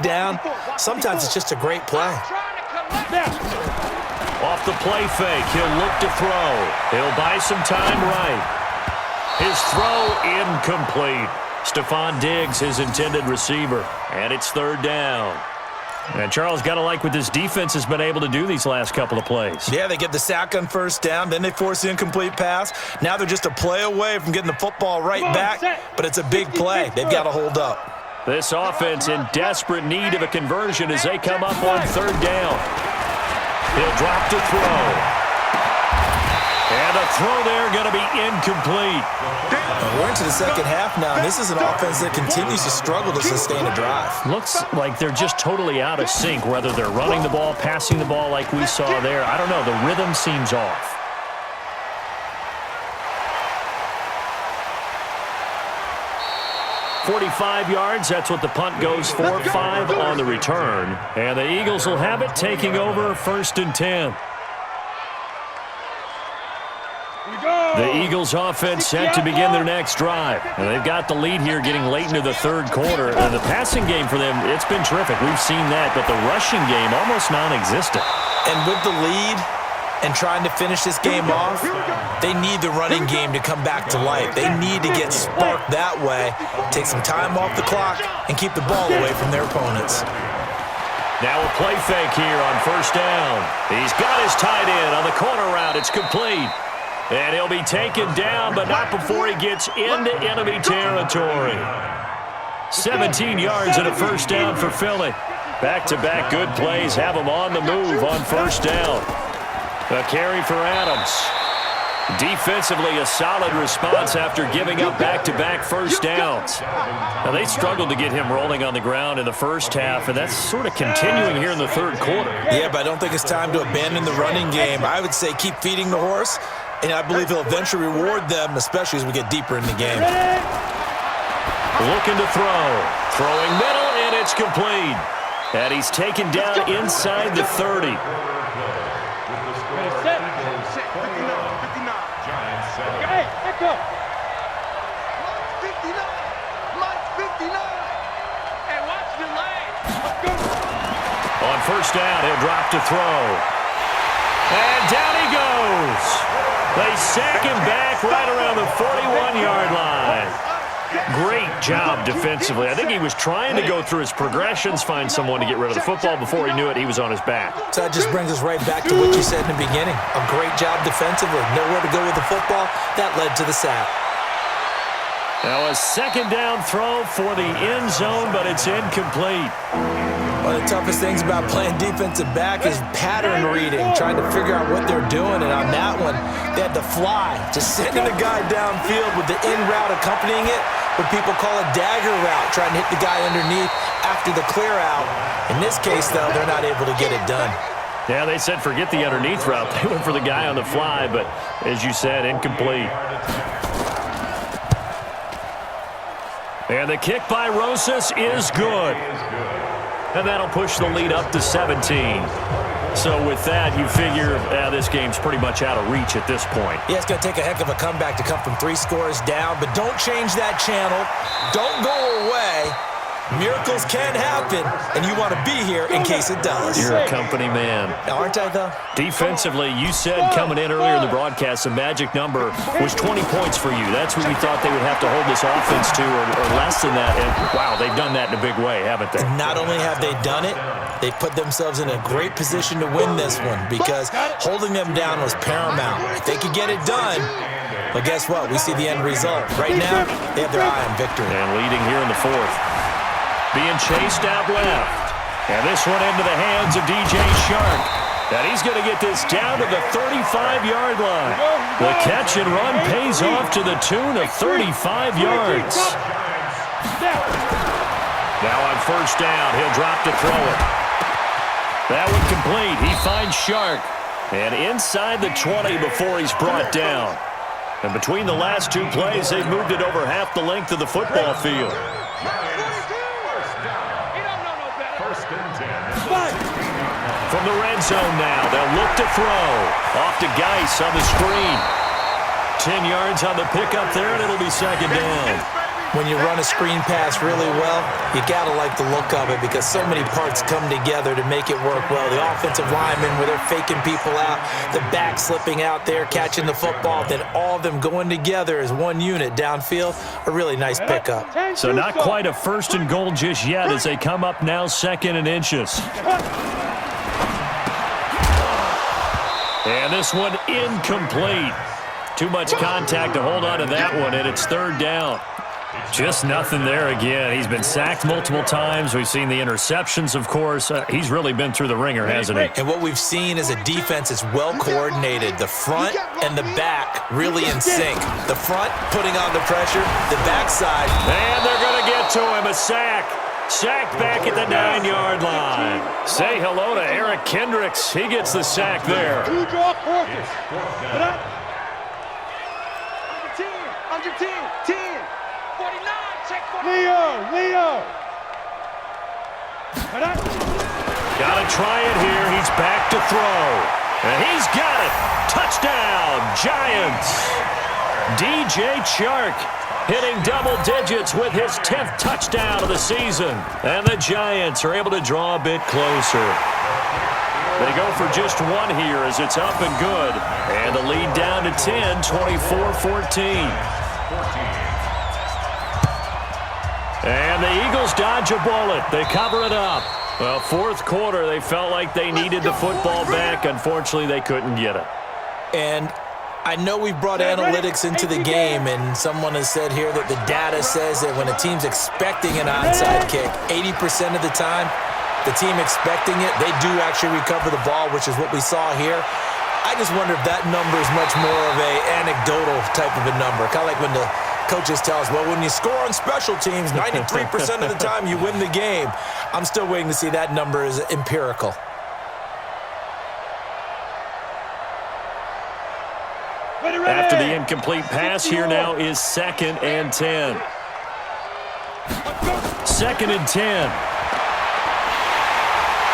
down. Sometimes it's just a great play. Off the play fake, he'll look to throw. He'll buy some time right. His throw incomplete. Stephon Diggs, his intended receiver. And it's third down. And Charles, got to like what this defense has been able to do these last couple of plays. Yeah, they get the sack on first down, then they force the incomplete pass. Now they're just a play away from getting the football right back, but it's a big play. They've got to hold up. This offense in desperate need of a conversion as they come up on third down. He'll drop to throw. And a throw there going to be incomplete. We're into the second half now, and this is an offense that continues to struggle to sustain a drive. Looks like they're just totally out of sync, whether they're running the ball, passing the ball like we saw there. I don't know. The rhythm seems off. .45 yards, that's what the punt goes for. 5 on the return. And the Eagles will have it, taking over 1st and 10. The Eagles offense set to begin their next drive. And they've got the lead here getting late into the third quarter. And the passing game for them, it's been terrific. We've seen that, but the rushing game almost non-existent. And with the lead and trying to finish this game off, they need the running game to come back to life. They need to get sparked that way, take some time off the clock, and keep the ball away from their opponents. Now a play fake here on first down. He's got his tight end on the corner route. It's complete. And he'll be taken down, but not before he gets into enemy territory. 17 yards and a first down for Philly. Back-to-back good plays have them on the move on first down. A carry for Adams. Defensively, a solid response after giving up back-to-back first downs. Now, they struggled to get him rolling on the ground in the first half, and that's sort of continuing here in the third quarter. Yeah, but I don't think it's time to abandon the running game. I would say keep feeding the horse, and I believe he'll eventually reward them, especially as we get deeper in the game. Looking to throw. Throwing middle, and it's complete. And he's taken down inside the 30. On first down, he'll drop to throw. And down he goes. They sack him back right around the 41-yard line. Great job defensively. I think he was trying to go through his progressions, find someone to get rid of the football. Before he knew it, he was on his back. So that just brings us right back to what you said in the beginning. A great job defensively. Nowhere to go with the football. That led to the sack. Now a second down throw for the end zone, but it's incomplete. One of the toughest things about playing defensive back is pattern reading, trying to figure out what they're doing. And on that one, they had to fly, just sending a guy downfield with the in route accompanying it, what people call a dagger route, trying to hit the guy underneath after the clear out. In this case, though, they're not able to get it done. Yeah, they said forget the underneath route. They went for the guy on the fly, but as you said, incomplete. And the kick by Rosas is good. And that'll push the lead up to 17. So with that, you figure this game's pretty much out of reach at this point. Yeah, it's going to take a heck of a comeback to come from 3 scores down, but don't change that channel. Don't go away. Miracles can happen, and you want to be here in case it does. You're a company man. Aren't I, though? Defensively, you said coming in earlier in the broadcast, the magic number was 20 points for you. That's what we thought they would have to hold this offense to, or less than that. And, wow, they've done that in a big way, haven't they? And not only have they done it, they've put themselves in a great position to win this one because holding them down was paramount. If they could get it done, but guess what? We see the end result. Right now, they have their eye on victory. And leading here in the fourth. Being chased out left. And this one into the hands of DJ Shark. And he's going to get this down to the 35-yard line. The catch and run pays off to the tune of 35 yards. Now on first down, he'll drop to throw it. That one complete. He finds Shark. And inside the 20 before he's brought down. And between the last 2 plays, they've moved it over half the length of the football field. From the red zone now, they'll look to throw. Off to Geis on the screen. 10 yards on the pickup there, and it'll be second down. When you run a screen pass really well, you got to like the look of it because so many parts come together to make it work well. The offensive linemen, where they're faking people out, the back slipping out there, catching the football, then all of them going together as one unit downfield, a really nice pickup. So not quite a first and goal just yet as they come up now second and inches. And this one incomplete. Too much contact to hold on to that one, and it's third down. Just nothing there again. He's been sacked multiple times. We've seen the interceptions, of course. He's really been through the ringer, hasn't he? And what we've seen is a defense that's well coordinated. The front and the back really in sync. The front putting on the pressure, the backside. And they're going to get to him, a sack. Sacked back at the 9-yard line. Say hello to Eric Kendricks. He gets the sack there. Two draw quarters. Under 10, 10, 49, check 49. Leo. Got to try it here. He's back to throw. And he's got it. Touchdown, Giants. DJ Chark hitting double digits with his 10th touchdown of the season. And the Giants are able to draw a bit closer. They go for just one here as it's up and good. And the lead down to 10, 24-14. And the Eagles dodge a bullet. They cover it up. Well, fourth quarter, they felt like they needed the football back. Unfortunately, they couldn't get it. And I know we've brought analytics into the game, and someone has said here that the data says that when a team's expecting an onside kick, 80% of the time, the team expecting it, they do actually recover the ball, which is what we saw here. I just wonder if that number is much more of a anecdotal type of a number. Kind of like when the coaches tell us, well, when you score on special teams, 93% of the time you win the game. I'm still waiting to see that number is empirical. After the incomplete pass, here now is 2nd and 10. 2nd and 10.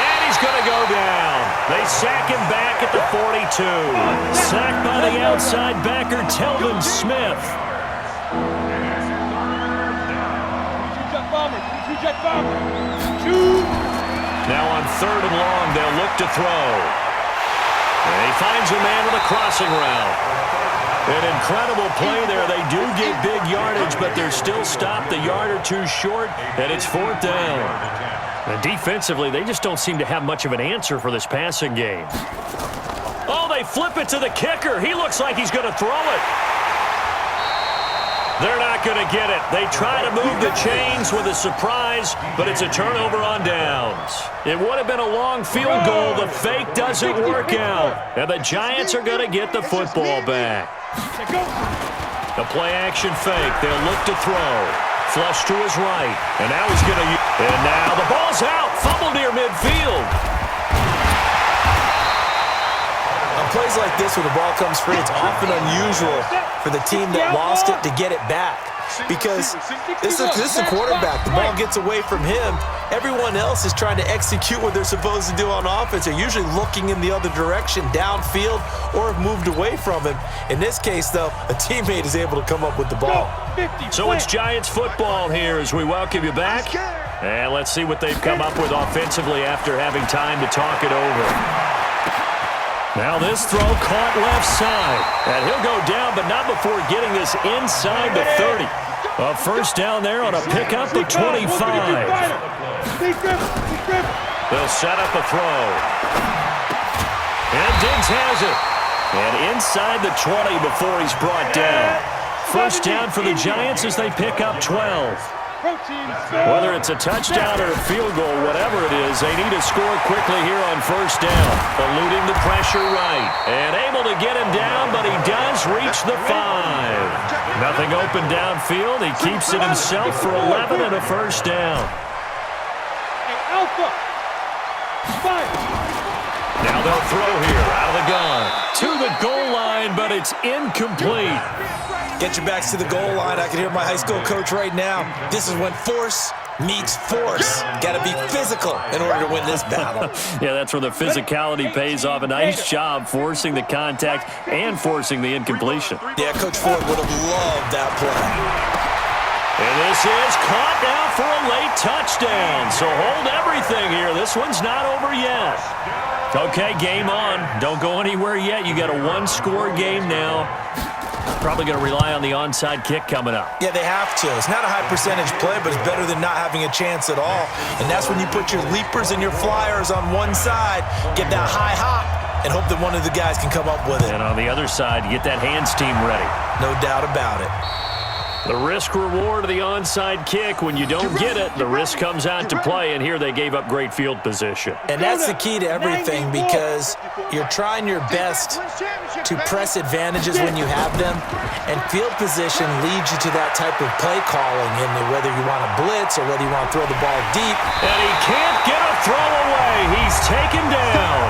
And he's going to go down. They sack him back at the 42. Sacked by the outside backer, Telvin Smith. Now on 3rd and long, they'll look to throw. And he finds a man with a crossing route. An incredible play there. They do get big yardage, but they're still stopped a yard or two short, and it's 4th down. And defensively, they just don't seem to have much of an answer for this passing game. Oh, they flip it to the kicker. He looks like he's going to throw it. They're not going to get it. They try to move the chains with a surprise, but it's a turnover on downs. It would have been a long field goal. The fake doesn't work out. And the Giants are going to get the football back. The play-action fake. They'll look to throw. Flush to his right. And now he's going to... And now the ball's out. Fumble near midfield. On plays like this, when the ball comes free, it's often unusual for the team that lost it to get it back. Because this is a quarterback. The ball gets away from him. Everyone else is trying to execute what they're supposed to do on offense. They're usually looking in the other direction, downfield, or have moved away from him. In this case, though, a teammate is able to come up with the ball. So it's Giants football here as we welcome you back. And let's see what they've come up with offensively after having time to talk it over. Now this throw caught left side. And he'll go down, but not before getting this inside the 30. A first down there on a pickup of 25. They'll set up a throw. And Diggs has it. And inside the 20 before he's brought down. First down for the Giants as they pick up 12. Whether it's a touchdown or a field goal, whatever it is, they need to score quickly here on first down. Eluding the pressure right. And able to get him down, but he does reach the 5. Nothing open downfield. He keeps it himself for 11 and a first down. Now they'll throw here out of the gun. To the goal line, but it's incomplete. Get your backs to the goal line. I can hear my high school coach right now. This is when force meets force. Got to be physical in order to win this battle. Yeah, that's where the physicality pays off. A nice job forcing the contact and forcing the incompletion. Yeah, Coach Ford would have loved that play. And this is caught now for a late touchdown. So hold everything here. This one's not over yet. Okay, game on. Don't go anywhere yet. You got a one-score game now. Probably going to rely on the onside kick coming up. Yeah, they have to. It's not a high percentage play, but it's better than not having a chance at all. And that's when you put your leapers and your flyers on one side, get that high hop, and hope that one of the guys can come up with it. And on the other side, you get that hands team ready. No doubt about it. The risk-reward of the onside kick, when you don't get it, the risk comes out to play, and here they gave up great field position. And that's the key to everything, because you're trying your best to press advantages when you have them, and field position leads you to that type of play calling, in whether you want to blitz or whether you want to throw the ball deep. And he can't get a throw away. He's taken down.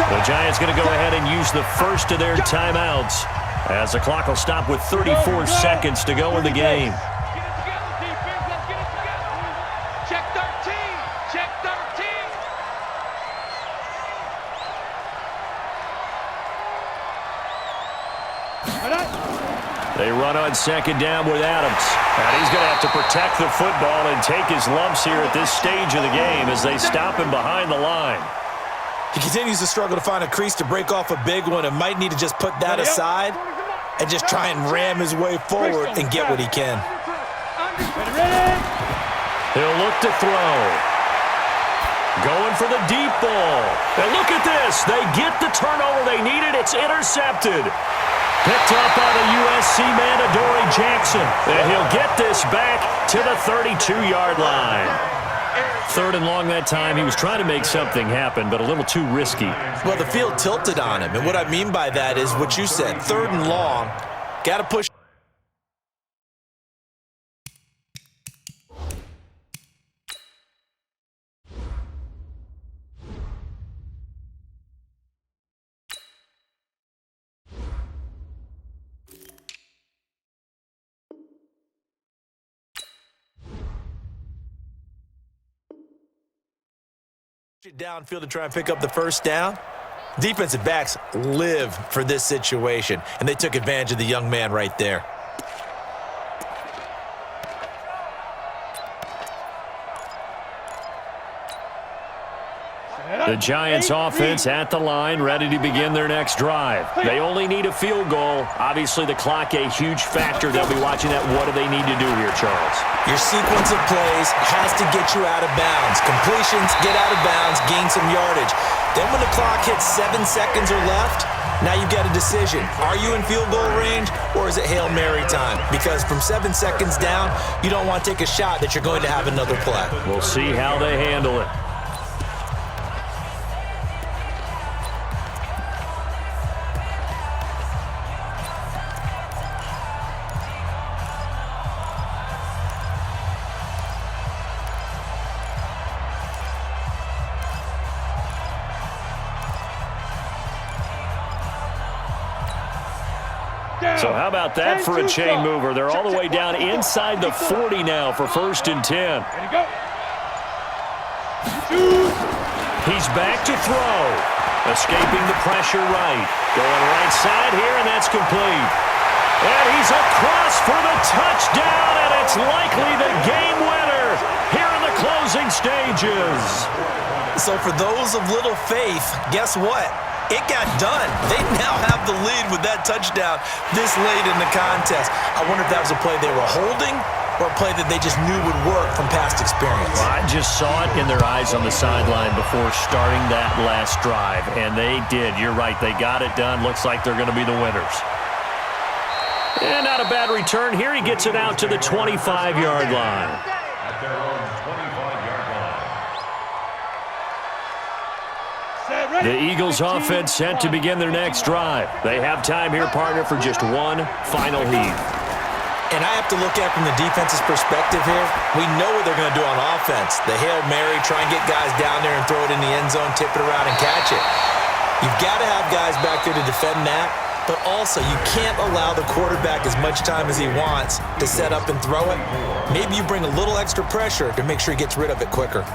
The Giants going to go ahead and use the first of their timeouts, as the clock will stop with 34 seconds to go in the game. Get it together, defense. Let's get it together. Check 13. Check 13. They run on second down with Adams. And he's going to have to protect the football and take his lumps here at this stage of the game as they stop him behind the line. He continues to struggle to find a crease to break off a big one, and might need to just put that aside and just try and ram his way forward and get what he can. He'll look to throw. Going for the deep ball. And look at this. They get the turnover they needed. It's intercepted. Picked up by the USC man, Adoree Jackson. And he'll get this back to the 32-yard line. Third and long that time. He was trying to make something happen, but a little too risky. Well, the field tilted on him, and what I mean by that is what you said. Third and long, got to push. Downfield to try and pick up the first down. Defensive backs live for this situation, and they took advantage of the young man right there. The Giants offense at the line, ready to begin their next drive. They only need a field goal. Obviously, the clock a huge factor. They'll be watching that. What do they need to do here, Charles? Your sequence of plays has to get you out of bounds. Completions, get out of bounds, gain some yardage. Then when the clock hits 7 seconds or left, now you've got a decision. Are you in field goal range, or is it Hail Mary time? Because from 7 seconds down, you don't want to take a shot that you're going to have another play. We'll see how they handle it. So how about that for a chain mover? They're all the way down inside the 40 now for 1st and 10. He's back to throw. Escaping the pressure right. Going right side here, and that's complete. And he's across for the touchdown, and it's likely the game winner here in the closing stages. So for those of little faith, guess what? It got done. They now have the lead with that touchdown this late in the contest. I wonder if that was a play they were holding or a play that they just knew would work from past experience. Well, I just saw it in their eyes on the sideline before starting that last drive, and they did. You're right. They got it done. Looks like they're going to be the winners. And not a bad return here. He gets it out to the 25-yard line. The Eagles offense set to begin their next drive. They have time here, partner, for just one final heave. And I have to look at it from the defense's perspective here. We know what they're going to do on offense. The Hail Mary, try and get guys down there and throw it in the end zone, tip it around and catch it. You've got to have guys back there to defend that, but also you can't allow the quarterback as much time as he wants to set up and throw it. Maybe you bring a little extra pressure to make sure he gets rid of it quicker.